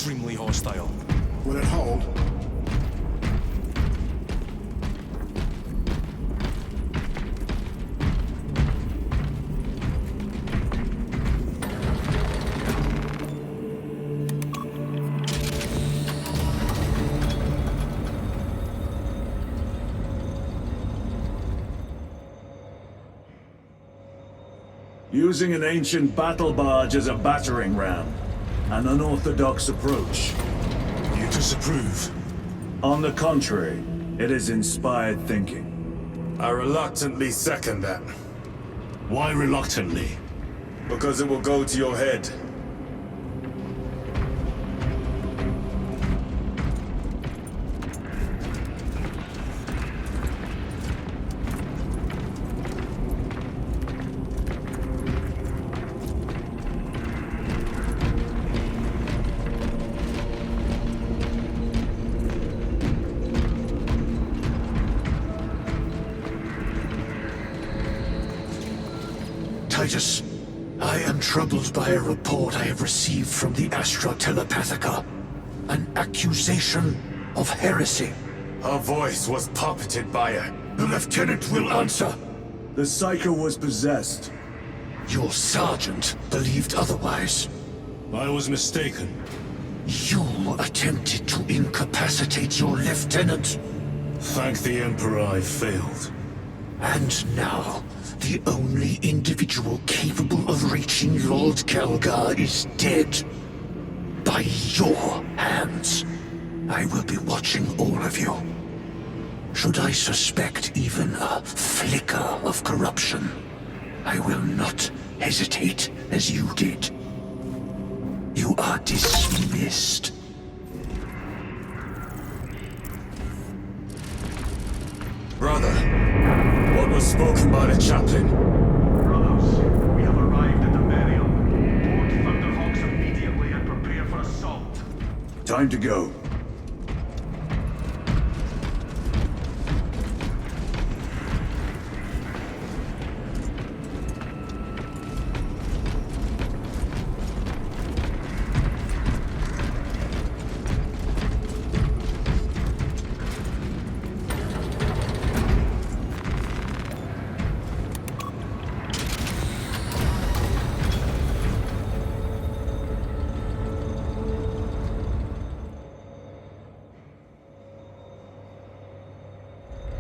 extremely hostile. Will it hold? Using an ancient battle barge as a battering ram. An unorthodox approach. You disapprove? On the contrary, it is inspired thinking. I reluctantly second that. Why reluctantly? Because it will go to your head. Titus, I am troubled by a report I have received from the Astra Telepathica. An accusation of heresy. Her voice was puppeted by her. The lieutenant will answer. The Psycho was possessed. Your sergeant believed otherwise. I was mistaken. You attempted to incapacitate your lieutenant. Thank the Emperor I failed. And now, the only individual capable of reaching Lord Kelgar is dead. By your hands. I will be watching all of you. Should I suspect even a flicker of corruption, I will not hesitate as you did. You are dismissed. Brother, what was spoken by the chaplain? Brothers, we have arrived at Imperium. Board Thunderhawks immediately and prepare for assault. Time to go.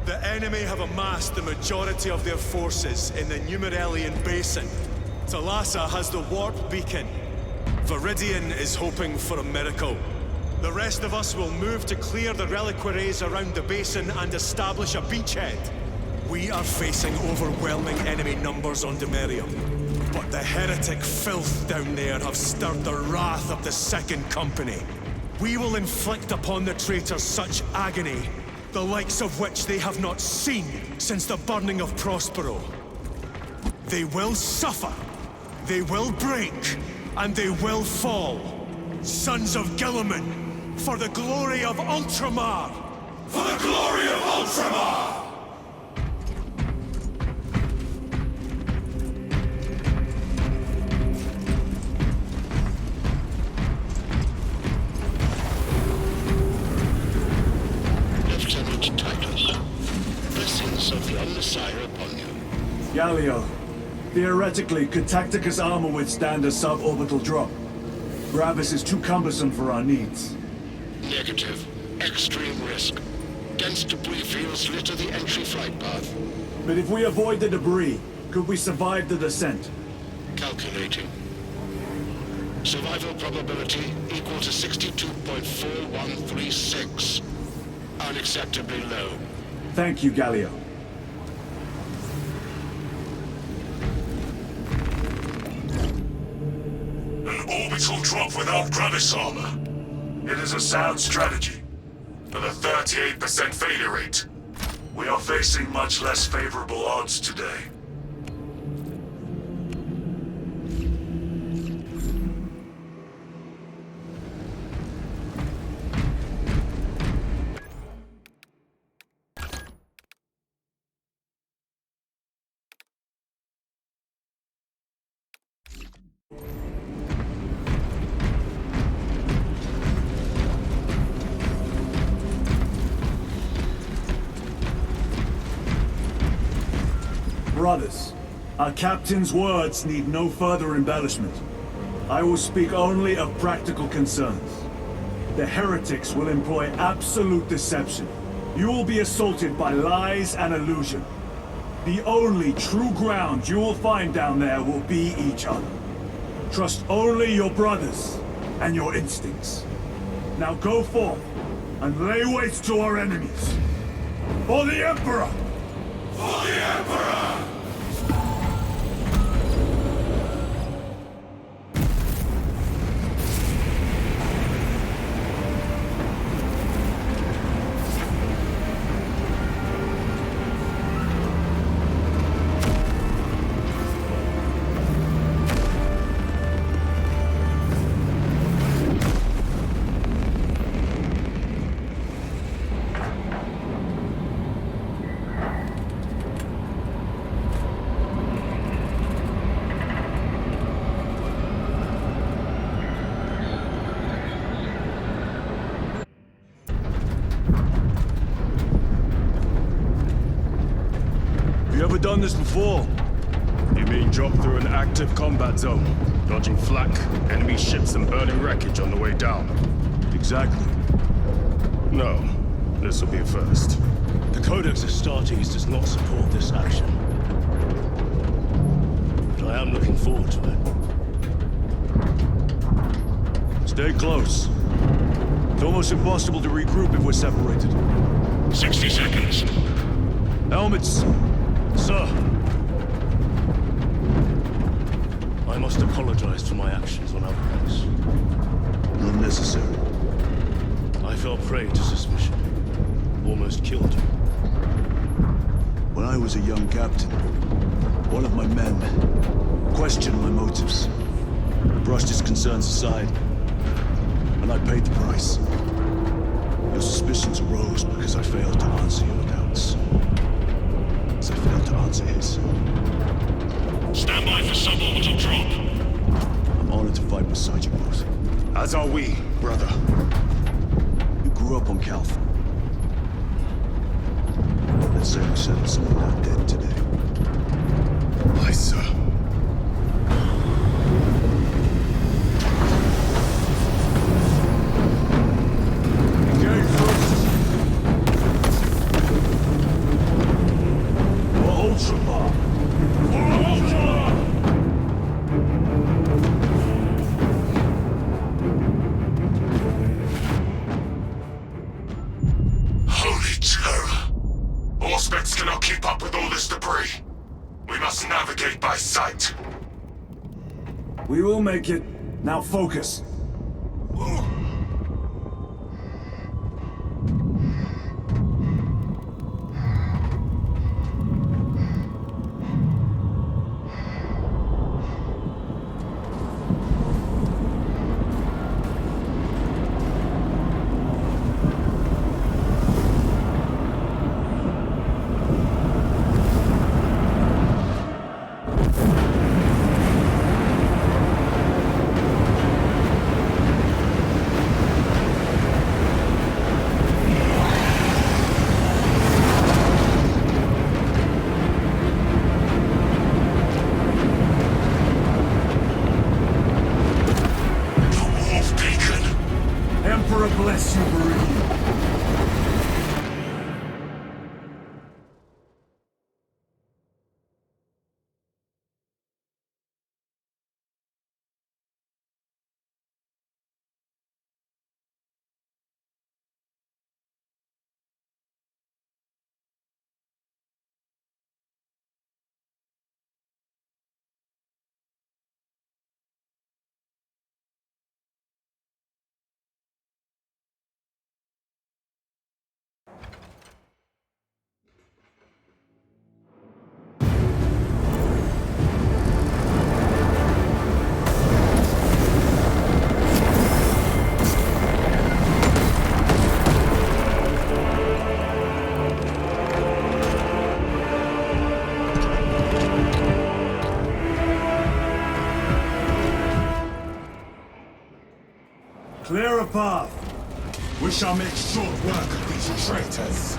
The enemy have amassed the majority of their forces in the Numeralian Basin. Thalassa has the warp beacon. Viridian is hoping for a miracle. The rest of us will move to clear the reliquaries around the basin and establish a beachhead. We are facing overwhelming enemy numbers on Imperium. But the heretic filth down there have stirred the wrath of the Second Company. We will inflict upon the traitors such agony, the likes of which they have not seen since the burning of Prospero. They will suffer, they will break, and they will fall. Sons of Guilliman, for the glory of Ultramar! For the glory of Ultramar! Lieutenant Titus, blessings of your Messiah upon you. Galio, theoretically, could Tacticus armor withstand a suborbital drop? Gravis is too cumbersome for our needs. Negative. Extreme risk. Dense debris fields litter the entry flight path. But if we avoid the debris, could we survive the descent? Calculating. Survival probability equal to 62.4136. Unacceptably low. Thank you, Galio. An orbital drop without Gravis armor. It is a sound strategy, but a 38% failure rate. We are facing much less favorable odds today. brothers, our captain's words need no further embellishment. I will speak only of practical concerns. The heretics will employ absolute deception. You will be assaulted by lies and illusion. The only true ground you will find down there will be each other. Trust only your brothers and your instincts. Now go forth and lay waste to our enemies. For the Emperor! For the Emperor! You ever done this before? You mean drop through an active combat zone, dodging flak, enemy ships and burning wreckage on the way down? Exactly. No, this will be a first. The Codex Astartes does not support this action. But I am looking forward to it. Stay close. It's almost impossible to regroup if we're separated. 60 seconds. Helmets! Sir! I must apologize for my actions on Alvarez. Not necessary. I fell prey to suspicion. Almost killed him. When I was a young captain, one of my men questioned my motives. I brushed his concerns aside, and I paid the price. Your suspicions arose because I failed to answer your doubts. As I failed to answer his. Stand by for suborbital drop. I'm honored to fight beside you both. As are we, brother. You grew up on Calth. Let's say we settled some of that debt today. Aye, sir. Engage first. For Ultramar! For Ultramar! Holy terror! Auspex cannot keep up with all this debris. We must navigate by sight. We will make it. Now focus. Emperor bless you, Meridian. Clear a path. We shall make short work of these traitors.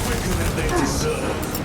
Quicker than they deserve.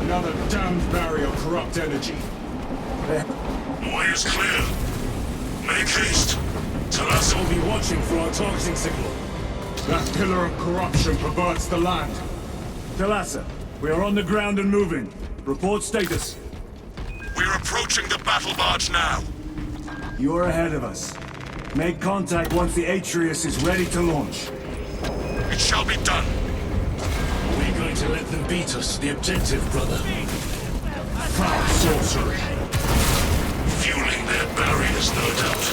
Another damned barrier of corrupt energy. Way's clear. Make haste. Talassa I'll be watching for our targeting signal. That pillar of corruption perverts the land. Talassa, we are on the ground and moving. Report status. We're approaching the battle barge now. You are ahead of us. Make contact once the Atreus is ready to launch. It shall be done. We're going to let them beat us. The objective, brother. Foul sorcery. Fueling their barriers, no doubt.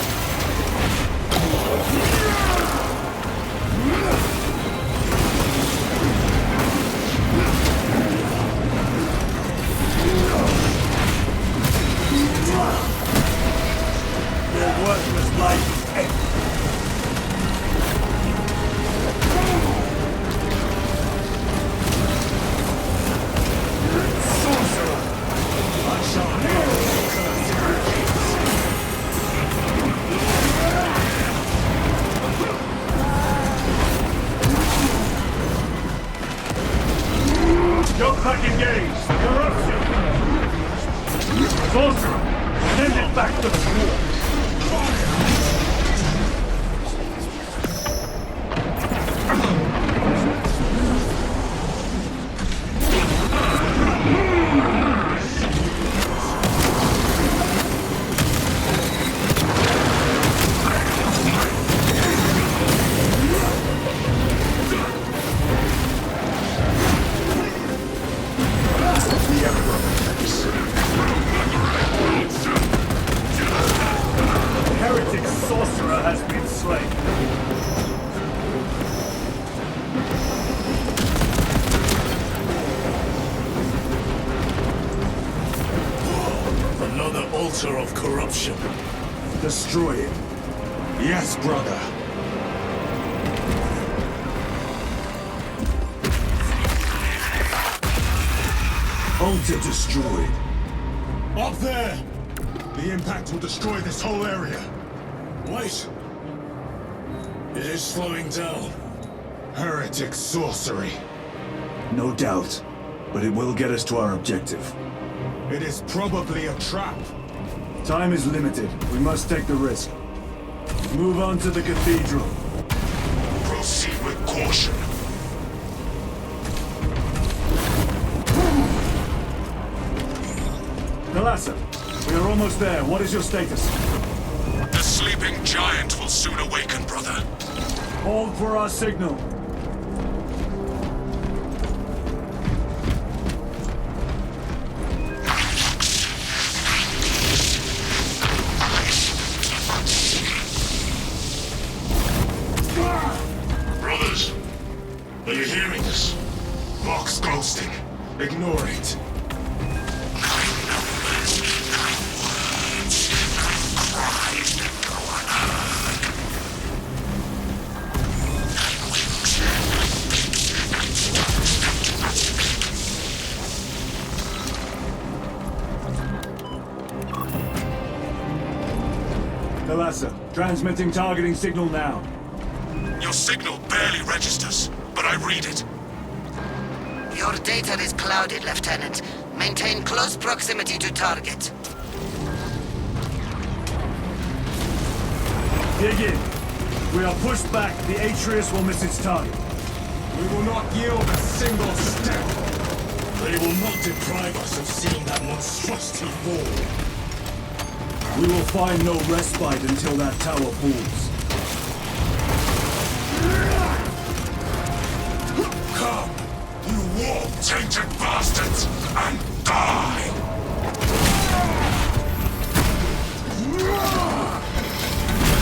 Your worthless life is empty. Sorcerer! I shall hear your curse in your gates. Jump back engaged! Corruption! Sorcerer! Send it back to the swarm! Heretic sorcerer has been slain. Another altar of corruption. Destroy it. Yes, brother. Altar destroyed. Up there! The impact will destroy this whole area. Wait! It is slowing down. Heretic sorcery. No doubt, but it will get us to our objective. It is probably a trap. Time is limited. We must take the risk. Move on to the cathedral. Proceed with caution. Talassa, we are almost there. What is your status? The sleeping giant will soon awaken, brother. Hold for our signal. Brothers, are you hearing this? Vox ghosting. Ignore it. Transmitting targeting signal now. Your signal barely registers, but I read it. Your data is clouded, Lieutenant. Maintain close proximity to target. Dig in. If we are pushed back, the Atreus will miss its target. We will not yield a single step. They will not deprive us of seeing that monstrosity fall. We will find no respite until that tower falls. Come, you warp-tainted bastards, and die!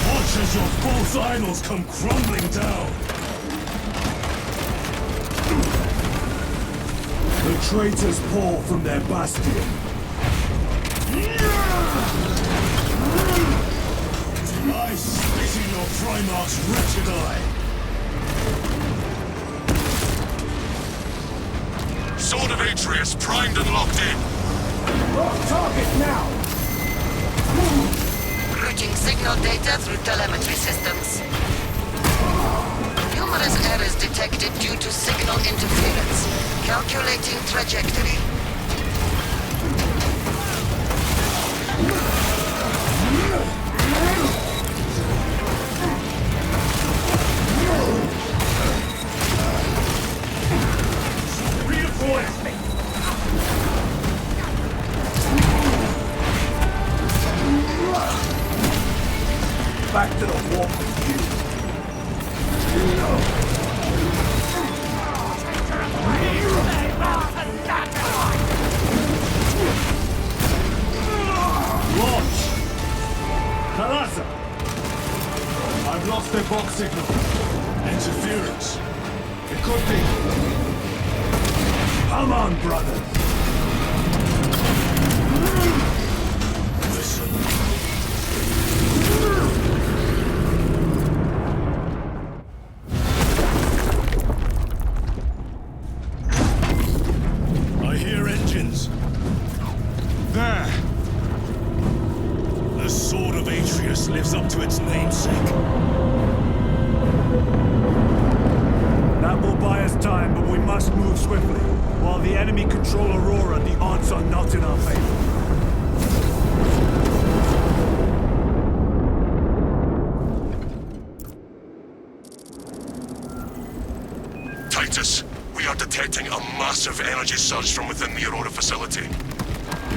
Watch as your false idols come crumbling down. The traitors pour from their bastion. I spit in your Primarch's wretched eye. Sword of Atreus primed and locked in. Target now! Routing signal data through telemetry systems. Numerous errors detected due to signal interference. Calculating trajectory. Back to the warp with you. Launch! Kalasa! I've lost their box signal. Interference. It could be. Come on, brother. Listen. I hear engines. There. The Sword of Atreus lives up to its namesake. That will buy us time, but we must move swiftly. While the enemy control Aurora, the odds are not in our favor. Titus, we are detecting a massive energy surge from within the Aurora facility.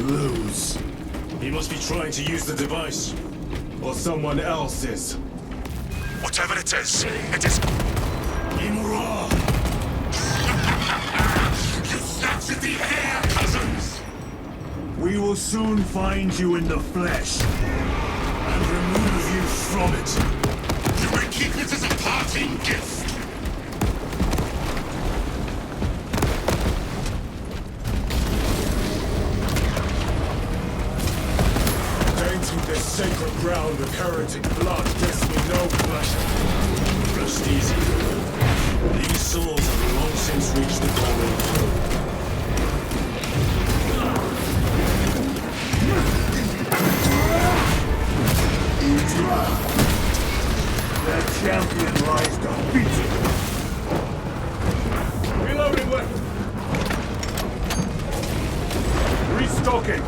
Lose. He must be trying to use the device. Or someone else is. Whatever it is, it is... Imra! You snatched the air, cousins! We will soon find you in the flesh. And remove you from it. You may keep it as a parting gift. Tainting this sacred ground with heretic blood gives me no pleasure. Rest easy. These souls have long since reached the golden. Their champion lies defeated. Reloading weapon. Restocking.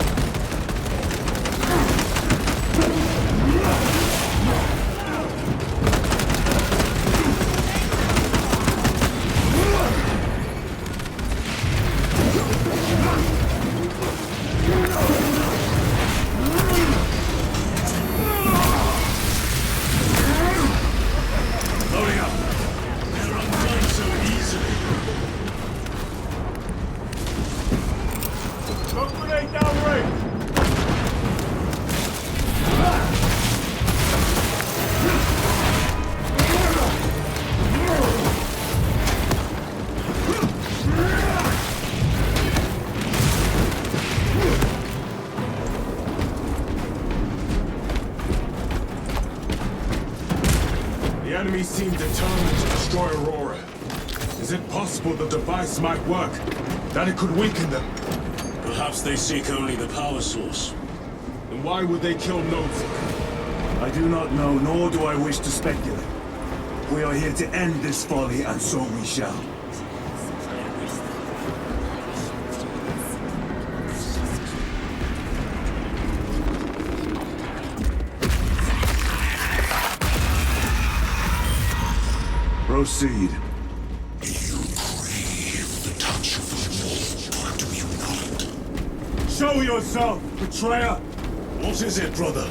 Loading up. They're undone so easily. Smoke grenade downrange. The enemy seem determined to destroy Aurora. Is it possible the device might work? That it could weaken them? Perhaps they seek only the power source. Then why would they kill Nova? I do not know, nor do I wish to speculate. We are here to end this folly, and so we shall. Proceed. You crave the touch of the law, do you not? Show yourself, betrayer! What is it, brother?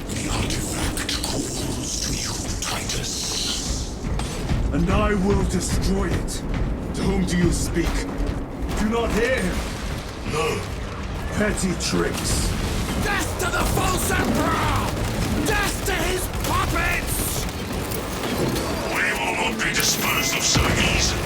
The artifact calls to you, Titus. And I will destroy it. To whom do you speak? Do not hear him. No. Petty tricks. Death to the false emperor! Death to his puppets! We will not be disposed of so easily.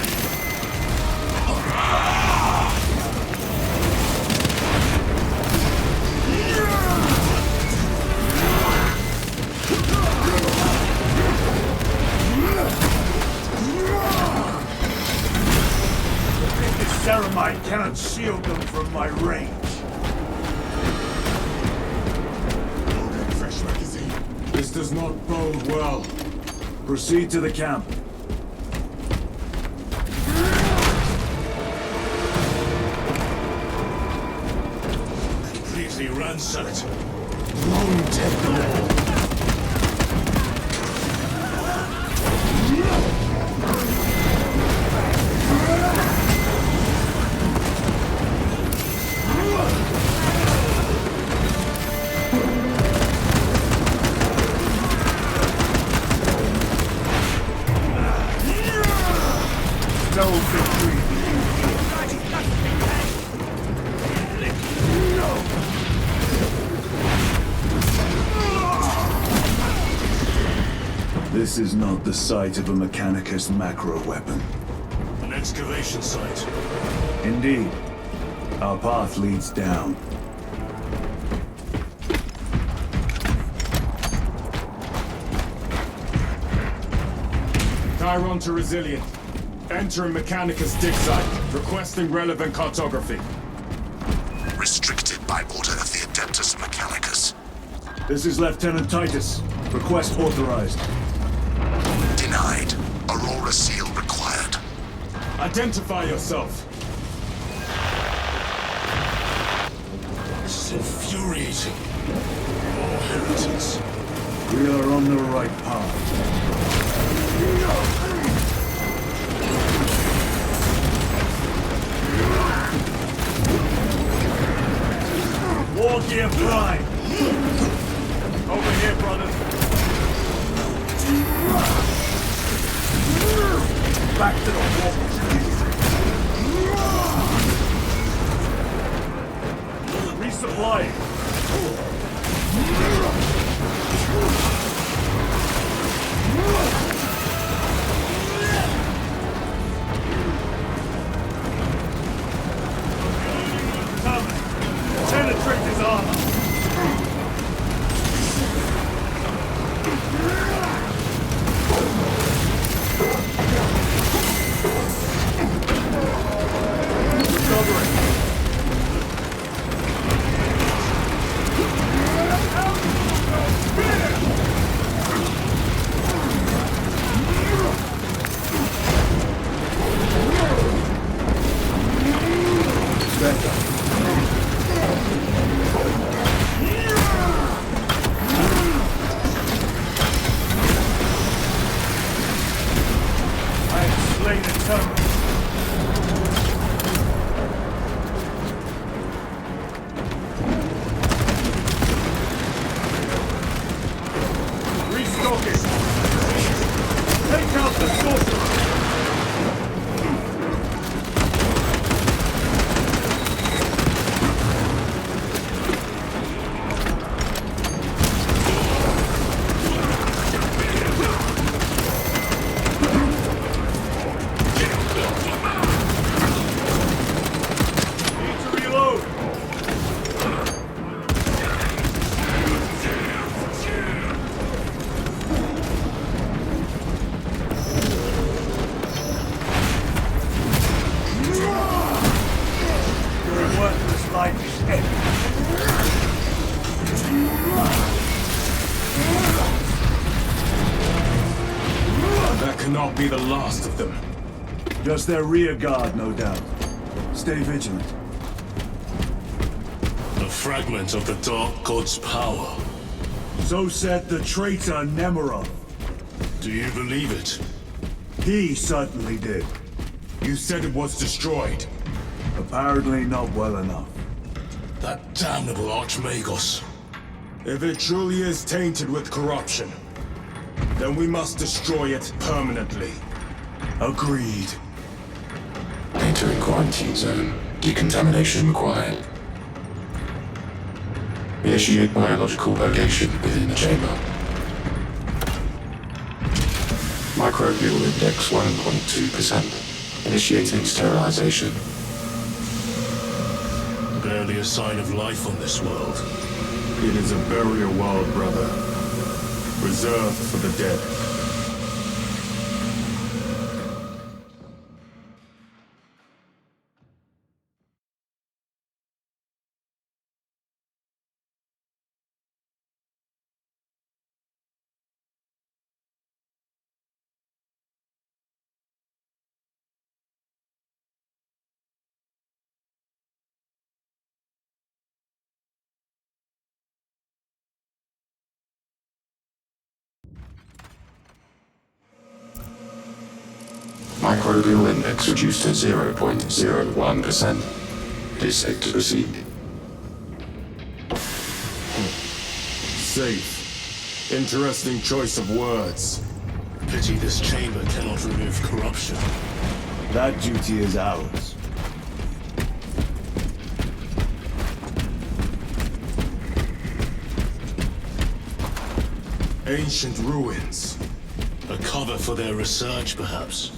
This ceramide cannot shield them from my range. Fresh magazine. This does not bode well. Proceed to the camp. Completely ransacked. Long take them all. No victory. This is not the site of a Mechanicus macro weapon. An excavation site. Indeed. Our path leads down. Chiron to Resilient. Entering Mechanicus dig site. Requesting relevant cartography. Restricted by order of the Adeptus Mechanicus. This is Lieutenant Titus. Request authorized. Denied. Aurora seal required. Identify yourself. This is infuriating. More heretics. We are on the right path. War gear prime! Over here, brothers! Back to the wall! Resupplying! Penetrate his armor! Recovering! cannot be the last of them. Just their rear guard, no doubt. Stay vigilant. A fragment of the Dark God's power. So said the traitor Nemerov. Do you believe it? He certainly did. You said it was destroyed. Apparently not well enough. That damnable Archmagos. If it truly is tainted with corruption, then we must destroy it permanently. Agreed. Entering quarantine zone. Decontamination required. Initiate biological purgation within the chamber. Microbial index 1.2%. Initiating sterilization. Barely a sign of life on this world. It is a burial world, brother. Reserved for the dead. Microbial index reduced to 0.01%. It is safe to proceed. Safe. Interesting choice of words. Pity this chamber cannot remove corruption. That duty is ours. Ancient ruins. A cover for their research, perhaps.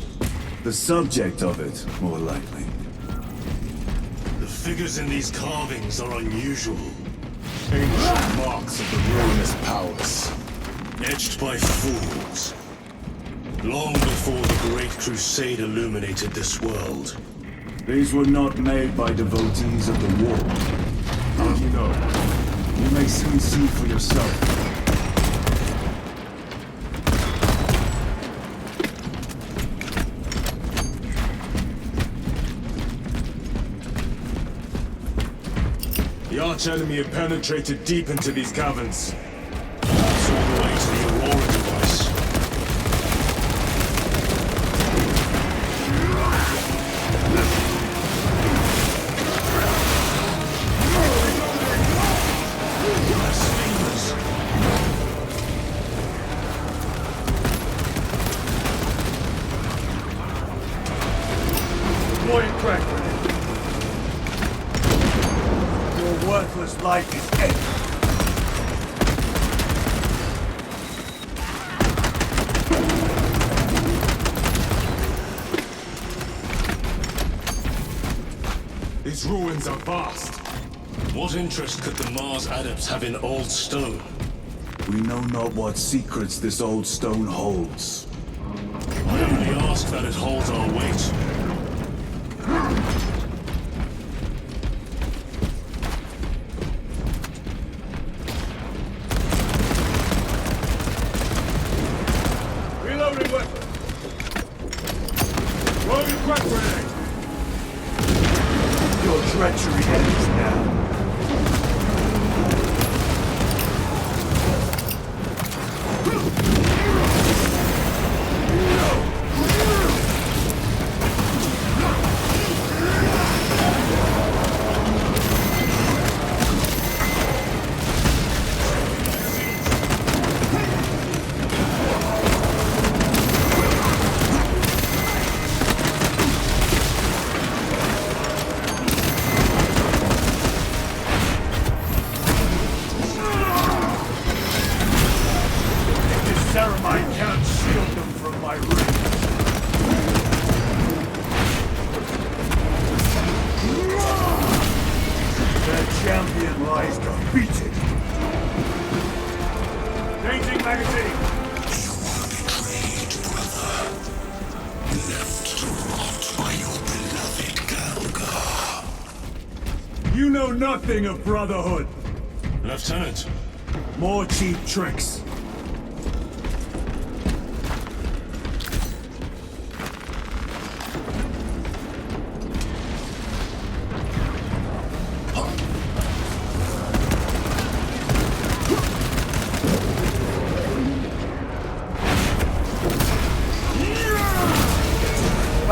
The subject of it, more likely. The figures in these carvings are unusual. Ancient marks of the ruinous powers. Etched by fools. Long before the Great Crusade illuminated this world. These were not made by devotees of the war. How do you know? You may soon see for yourself. The arch-enemy have penetrated deep into these caverns. That's all the way to the Aurora device. Blasphemers. Deploying crack grenade. Your worthless life is ended. These ruins are vast. What interest could the Mars adepts have in old stone? We know not what secrets this old stone holds. I only ask that it holds our weight. Reloading weapon! Throwing crack grenade! Your treachery ends now. Ceramite can't shield them from my reach. Their champion lies defeated. Changing magazine. Betrayed, brother. Left to rot by your beloved Galga. You know nothing of brotherhood. Lieutenant, More cheap tricks.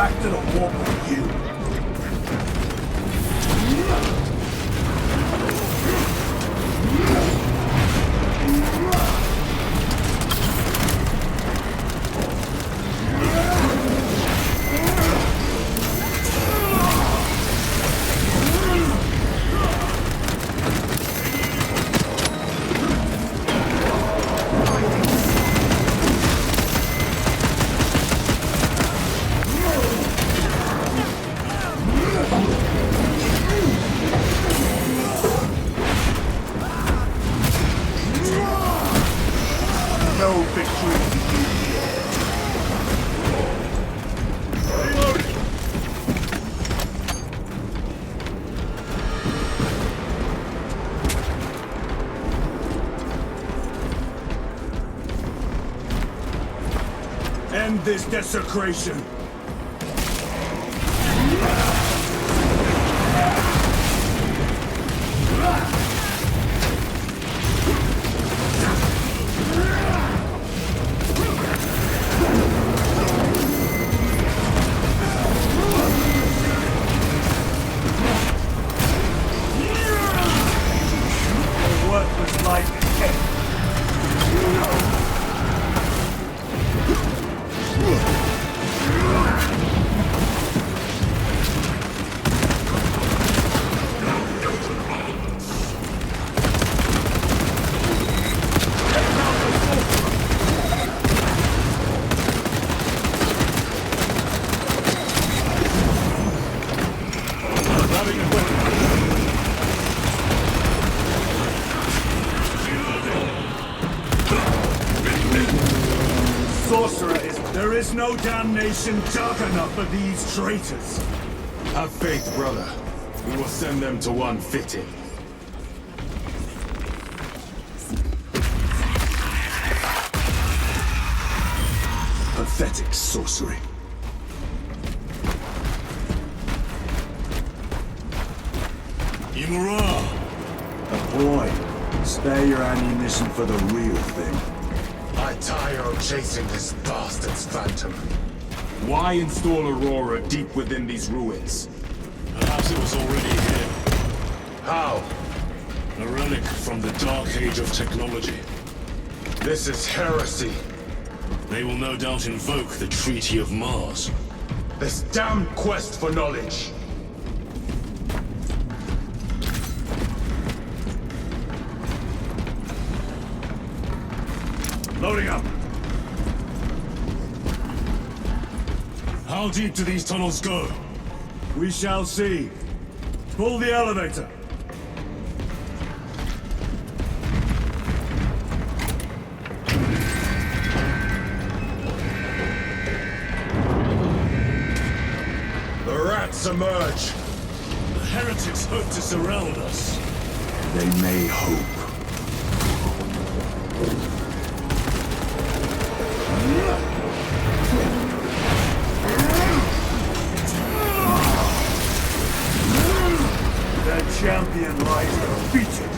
back to the warp with you. No victory begins yet. Reloading! End this desecration! Worthless life is dead. Sorcerer there is no damnation dark enough for these traitors. Have faith, brother. We will send them to one fitting. Pathetic sorcery. Imura! Boy, spare your ammunition for the real thing. I tire of chasing this bastard's phantom. Why install Aurora deep within these ruins? Perhaps it was already here. How? A relic from the dark age of technology. This is heresy. They will no doubt invoke the Treaty of Mars. This damn quest for knowledge. Loading up. How deep do these tunnels go? We shall see. Pull the elevator. The rats emerge. The heretics hope to surround us. They may hope. The champion lies defeated.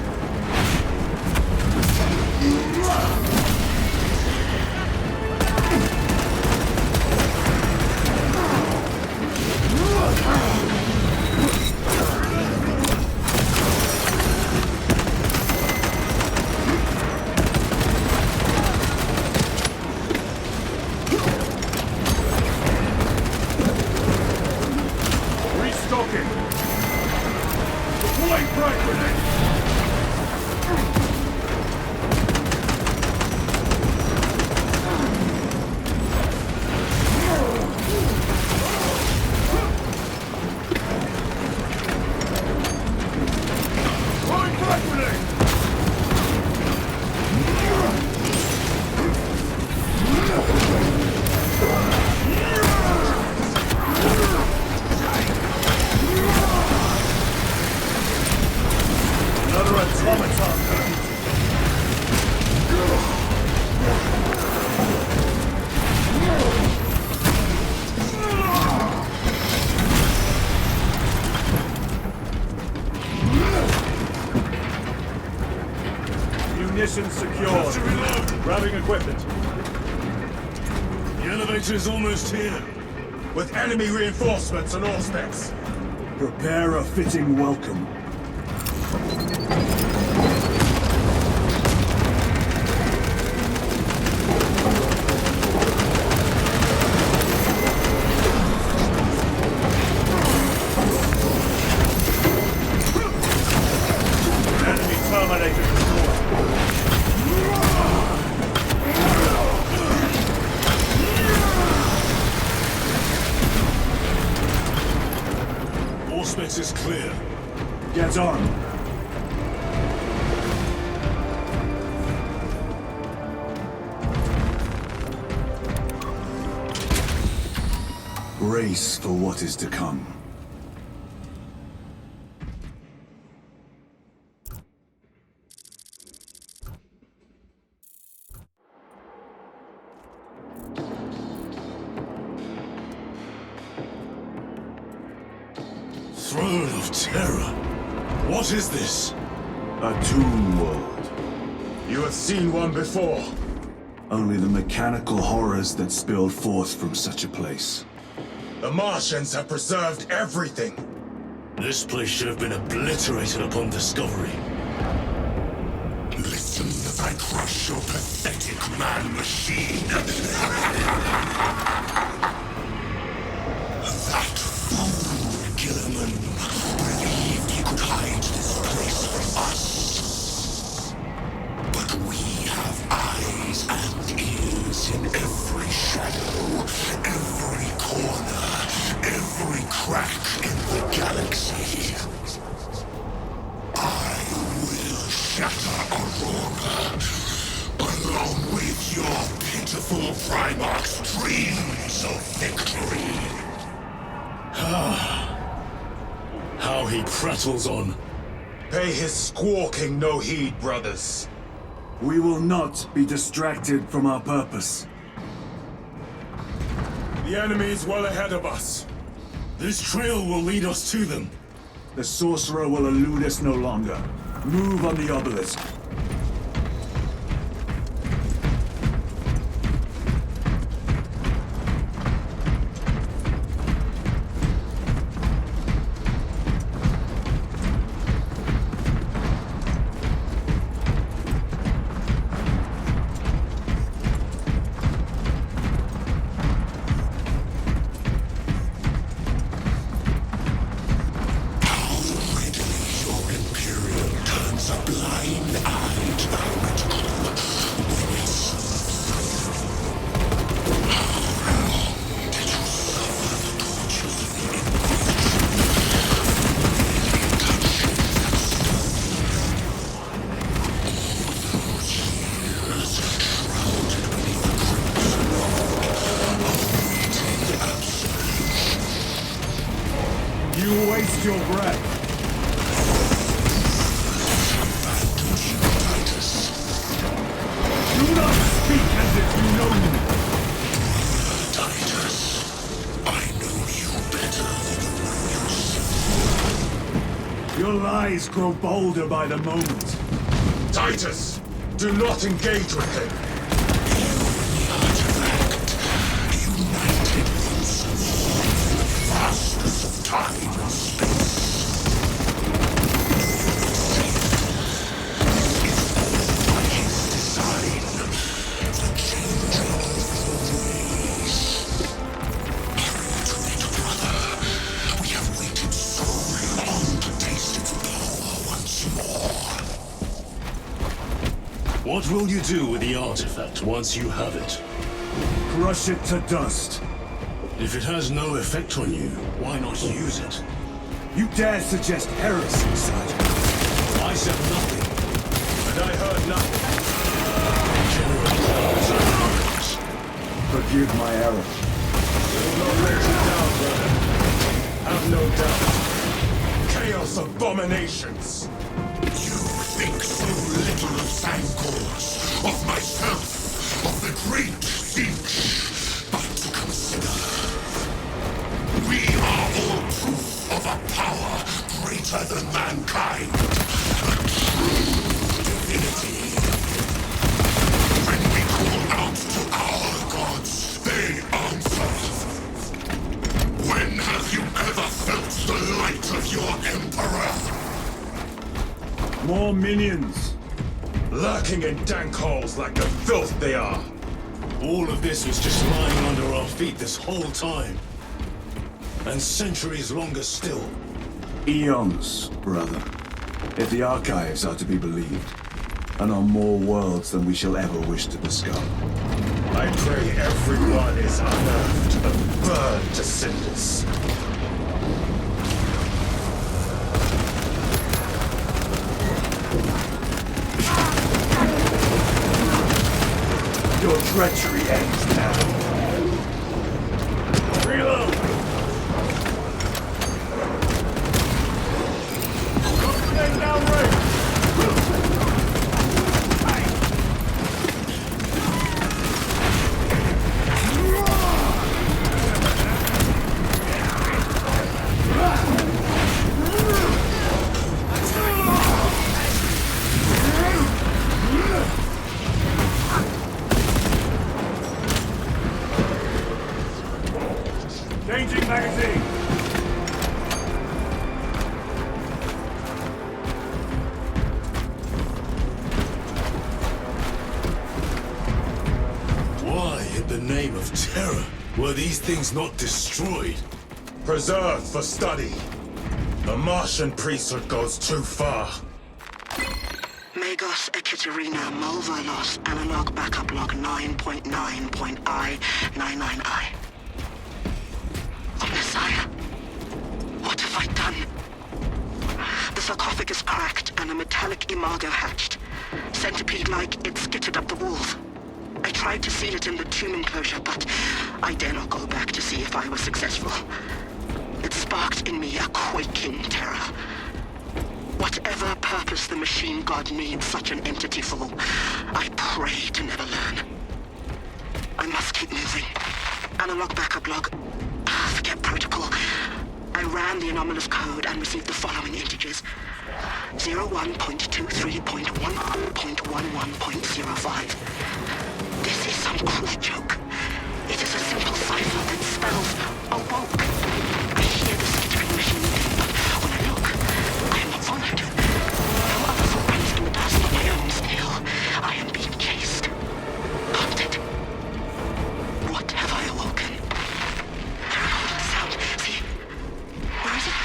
Restocking. Deploying frag grenade. Throwing frag grenade. Another automaton defeated. Munitions secured. Grabbing equipment. The elevator is almost here. with enemy reinforcements on all specs. Prepare a fitting welcome. Enemy Terminator destroyed. All specs is clear. Get on. Brace for what is to come. Throne of Terror. What is this? A tomb world. You have seen one before. Only the mechanical horrors that spilled forth from such a place. The Martians have preserved everything. This place should have been obliterated upon discovery. Listen as I crush your pathetic man-machine. That fool, Gilliman, believed he could hide this place from us. But we have eyes and ears in every shadow, every corner, every crack in the galaxy. I will shatter Aurora, along with your pitiful Primarch's dreams of victory. How he prattles on. Pay his squawking no heed, brothers. We will not be distracted from our purpose. The enemy is well ahead of us. This trail will lead us to them. The sorcerer will elude us no longer. Move on the obelisk. Your Imperium turns a blind eye to our reticle when it serves you. How long did you suffer the tortures of the Inquisition? Touching that stone. All those years shrouded beneath the crimson fog of waiting absolution. You waste your breath. Do not speak as if you know me. Titus, I know you better than you know yourself. Your lies grow bolder by the moment. Titus, do not engage with him. The artifact united themselves in the vastness of time and space. What will you do with the artifact once you have it? Crush it to dust. If it has no effect on you, why not use it? You dare suggest heresy, Sergeant? I said nothing. And I heard nothing. General Clouds and words. Forgive my error. We will not let you down, brother. Have no doubt. Chaos abominations. You think so little of Sancors, of myself, of the great Siege, but consider. We are all proof of a power greater than mankind. A true divinity. When we call out to our gods, they answer. More minions! Lurking in dank holes like the filth they are. All of this was just lying under our feet this whole time. And centuries longer still. Eons, brother. If the archives are to be believed. And on more worlds than we shall ever wish to discover. I pray everyone is unearthed and burned to cinders. Your treachery ends now. Reload! Grenade downrange! Changing magazine! Why, in the name of terror, were these things not destroyed? Preserved for study. The Martian priesthood goes too far. Magos Ekaterina Mulvalos analog backup log 9.9.I99I. Oh, Messiah. What have I done? The sarcophagus cracked and a metallic imago hatched. Centipede-like, it skittered up the walls. I tried to seal it in the tomb enclosure, but I dare not go back to see if I was successful. It sparked in me a quaking terror. Whatever purpose the machine god needs such an entity for, I pray to never learn. I must keep moving. Analog backup log. Forget protocol. I ran the anomalous code and received the following integers. 01.23.1.11.05. This is some cruel joke. It is a simple cipher that spells awoke. I hear the skittering machine thing, but when I look, I am not followed. No other footprints in the dust but my own still. I am being chased. Haunted. What have I awoken? There are holding sound. See? Where is it?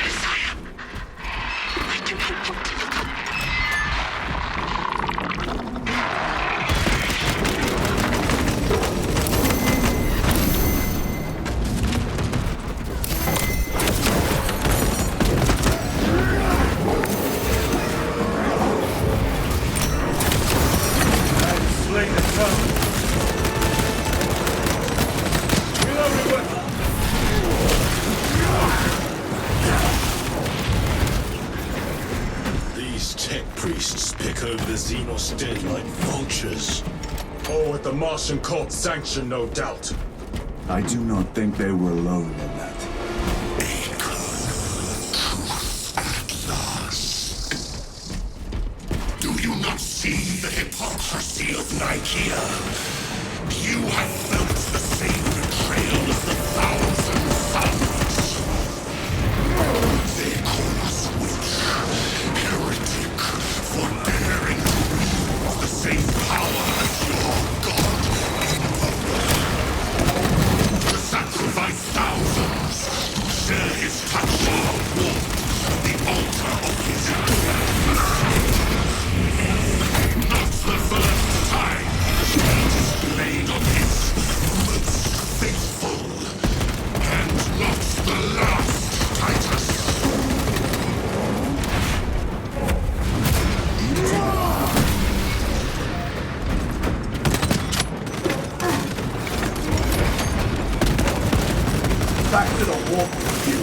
Messiah. I do not want to look up. These tech priests pick over the Xenos dead like vultures. All with the Martian cult's sanction, no doubt. I do not think they were alone in that. Do you not see the hypocrisy of Nicaea? You have felt the same betrayal as the thousand suns. They call us witch, heretic, for daring to wield the same power as your god, Embody. To sacrifice thousands, to share his touch or warmth, the altar of his not the first time he displayed on his most faithful, and not the last, Titus. Back to the warp with you.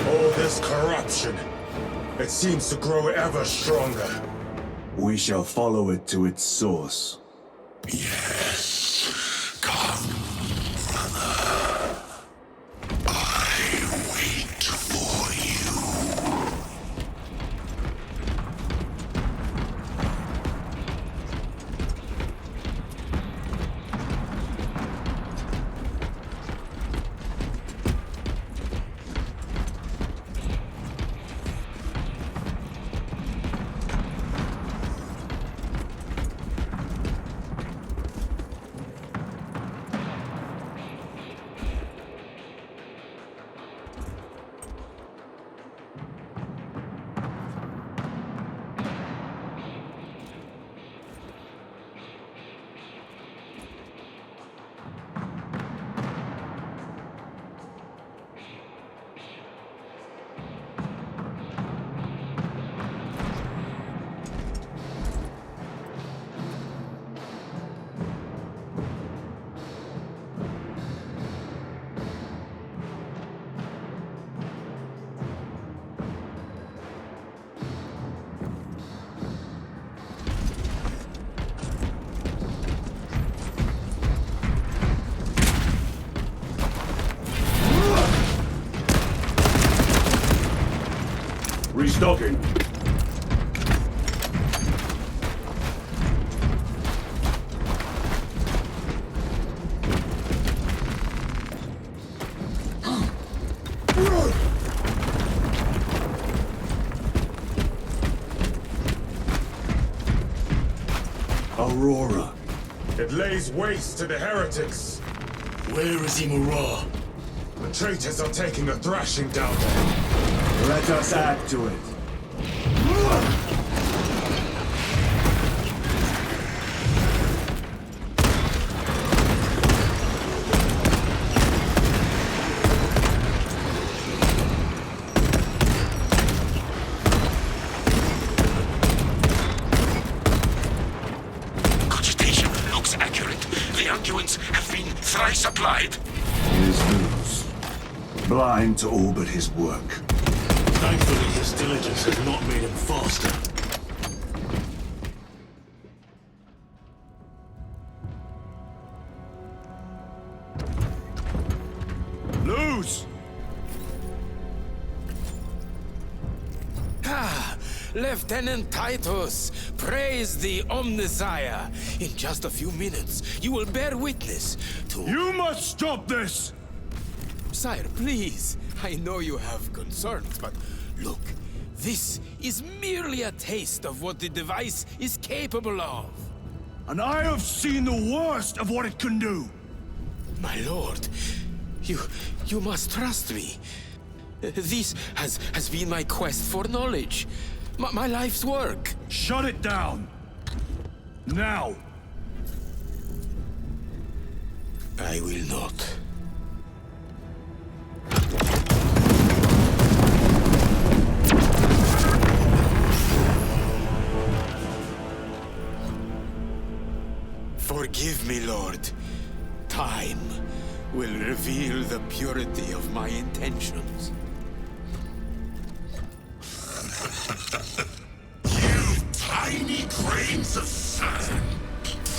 All this corruption, it seems to grow ever stronger. We shall follow it to its source. Yes, come, brother. I wait for you. Restocking. Aurora. It lays waste to the heretics. Where is Imura? The traitors are taking a thrashing down there. Let us add to it. Cogitation looks accurate. The unguents have been thrice applied. His moves. Blind to all but his work. Thankfully, his diligence has not made him faster. Lose! Lieutenant Titus, praise the Omnisire. In just a few minutes, you will bear witness to... You must stop this! Sire, please. I know you have concerns, but look, this is merely a taste of what the device is capable of. And I have seen the worst of what it can do! My lord, you must trust me. This has been my quest for knowledge. My life's work. Shut it down! Now! I will not. Forgive me, Lord. Time will reveal the purity of my intentions. You tiny grains of sand,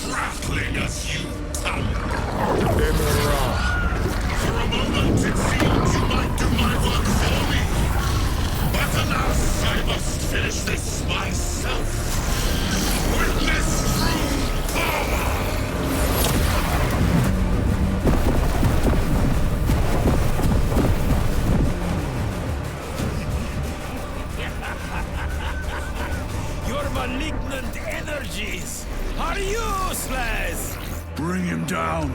prattling as you thunder. For a moment, it seemed you might do my work for me. But alas, I must finish this myself. Witness true power! Your malignant energies are useless! Bring him down!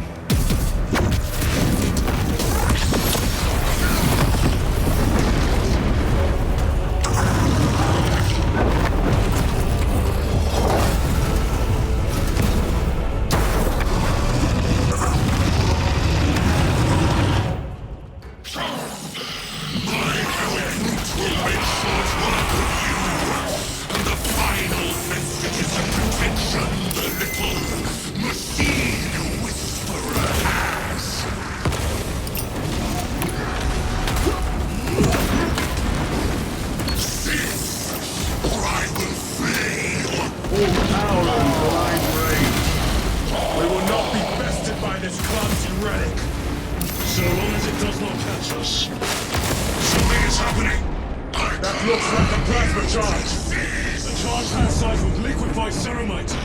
So long as it does not catch us. Something is happening! That looks like a plasma charge! The charge has size with liquefied ceramite!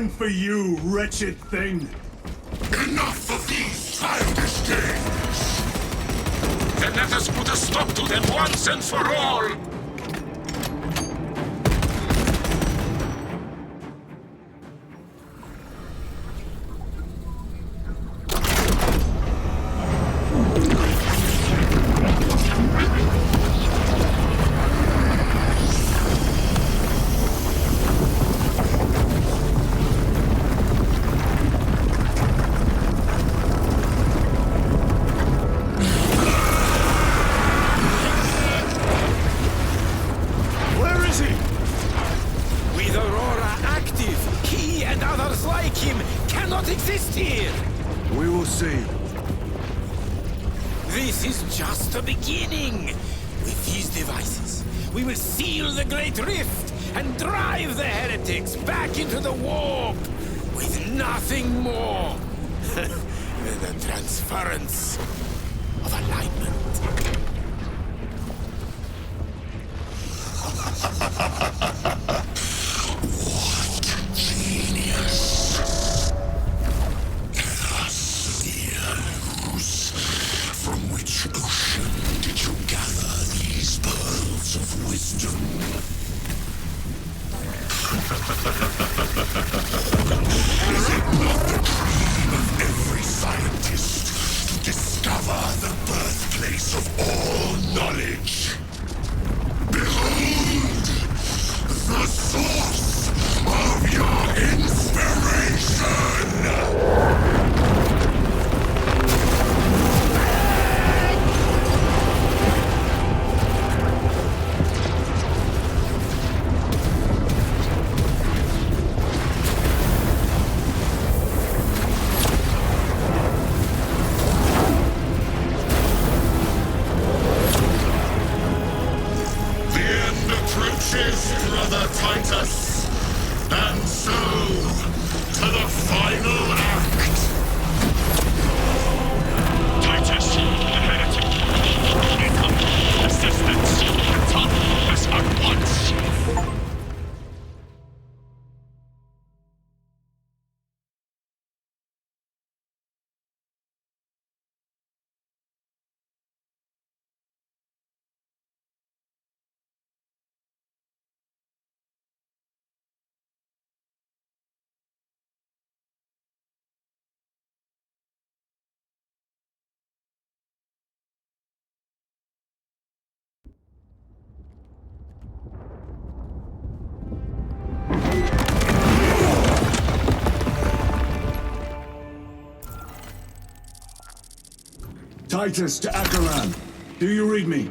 And for you, wretched thing. Enough of these childish games! Then let us put a stop to them once and for all! Exist here! We will see. This is just the beginning. With these devices, we will seal the Great Rift and drive the heretics back into the warp with nothing more than the transference of alignment. What genius! From which ocean did you gather these pearls of wisdom? Is it not the dream of every scientist to discover the birthplace of all knowledge? Behold, the source of your inspiration! Brother Titus, and so to the final act. Titus, the heretic. Incoming assistance. Attack us at once. Titus to Acheran. Do you read me?